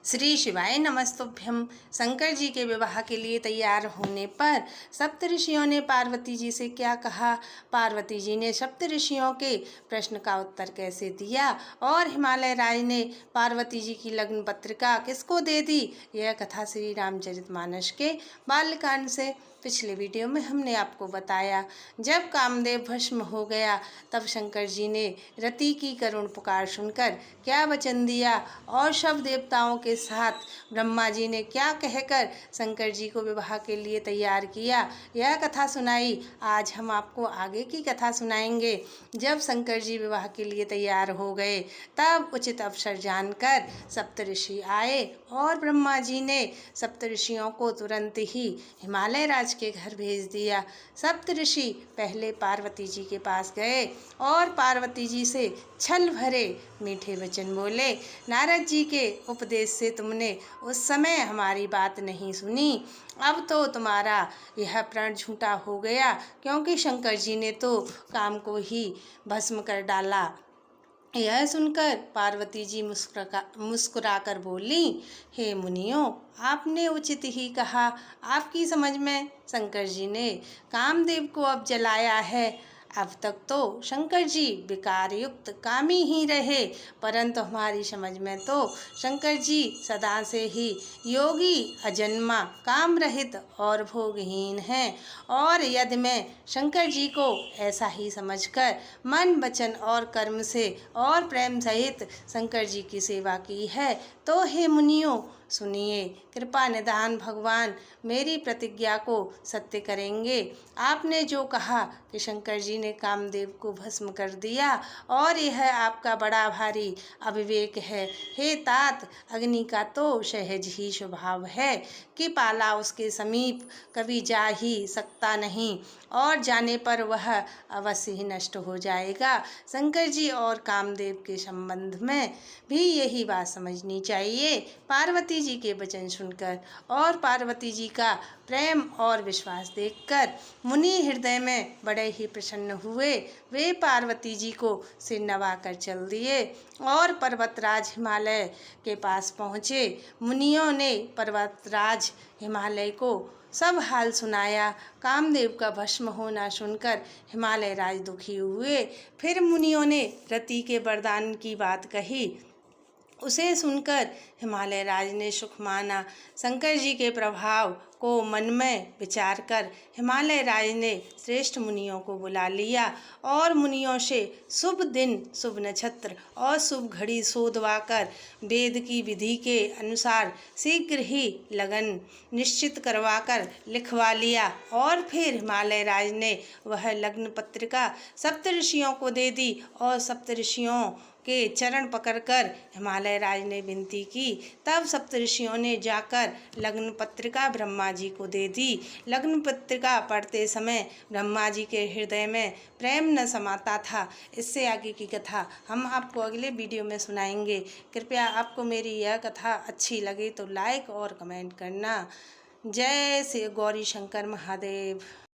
श्री शिवाय नमस्तुभ्यम। शंकर जी के विवाह के लिए तैयार होने पर सप्तऋषियों ने पार्वती जी से क्या कहा, पार्वती जी ने सप्तऋषियों के प्रश्न का उत्तर कैसे दिया और हिमालय राज ने पार्वती जी की लग्न पत्रिका किसको दे दी, यह कथा श्री रामचरितमानस के बालकांड से पिछले वीडियो में हमने आपको बताया। जब कामदेव भस्म हो गया तब शंकर जी ने रति की करुण पुकार सुनकर क्या वचन दिया और सब देवताओं के साथ ब्रह्मा जी ने क्या कहकर शंकर जी को विवाह के लिए तैयार किया, यह कथा सुनाई। आज हम आपको आगे की कथा सुनाएंगे। जब शंकर जी विवाह के लिए तैयार हो गए तब उचित अवसर जानकर सप्तऋषि आए और ब्रह्मा जी ने सप्तऋषियों को तुरंत ही हिमालय राज के घर भेज दिया। सप्तऋषि पहले पार्वती जी के पास गए और पार्वती जी से छल भरे मीठे वचन बोले। नारद जी के उपदेश से तुमने उस समय हमारी बात नहीं सुनी, अब तो तुम्हारा यह प्रण झूठा हो गया, क्योंकि शंकर जी ने तो काम को ही भस्म कर डाला। यह सुनकर पार्वती जी मुस्कुराकर बोली, हे मुनियों, आपने उचित ही कहा। आपकी समझ में शंकर जी ने कामदेव को अब जलाया है। अब तक तो शंकर जी विकार युक्त कामी ही रहे, परंतु हमारी समझ में तो शंकर जी सदा से ही योगी, अजन्मा, काम रहित और भोगहीन हैं। और यदि मैं शंकर जी को ऐसा ही समझकर मन, वचन और कर्म से और प्रेम सहित शंकर जी की सेवा की है, तो हे मुनियों सुनिए, कृपा निधान भगवान मेरी प्रतिज्ञा को सत्य करेंगे। आपने जो कहा कि शंकर जी ने कामदेव को भस्म कर दिया और यह आपका बड़ा भारी अविवेक है। हे तात, अग्नि का तो सहज ही स्वभाव है कि पाला उसके समीप कभी जा ही सकता नहीं और जाने पर वह अवश्य ही नष्ट हो जाएगा। शंकर जी और कामदेव के संबंध में भी यही बात समझनी चाहिए। पार्वती जी के वचन सुनकर और पार्वती जी का प्रेम और विश्वास देखकर मुनि हृदय में बड़े ही प्रसन्न हुए। वे पार्वती जी को सिर नवाकर चल दिए और पर्वतराज हिमालय के पास पहुँचे। मुनियों ने पर्वतराज हिमालय को सब हाल सुनाया। कामदेव का भस्म होना सुनकर हिमालय राज दुखी हुए। फिर मुनियों ने रति के वरदान की बात कही। उसे सुनकर हिमालय राज ने सुख माना। शंकर जी के प्रभाव को मन में विचार कर हिमालय राज ने श्रेष्ठ मुनियों को बुला लिया और मुनियों से शुभ दिन, शुभ नक्षत्र और शुभ घड़ी सोधवा कर वेद की विधि के अनुसार शीघ्र ही लगन निश्चित करवा कर लिखवा लिया। और फिर हिमालय राज ने वह लग्न पत्रिका सप्तऋषियों को दे दी और सप्तऋषियों के चरण पकड़कर हिमालय राज ने विनती की। तब सप्तऋषियों ने जाकर लग्न पत्रिका ब्रह्मा जी को दे दी। लग्न पत्रिका पढ़ते समय ब्रह्मा जी के हृदय में प्रेम न समाता था। इससे आगे की कथा हम आपको अगले वीडियो में सुनाएंगे। कृपया आपको मेरी यह कथा अच्छी लगे तो लाइक और कमेंट करना। जय श्री गौरी शंकर महादेव।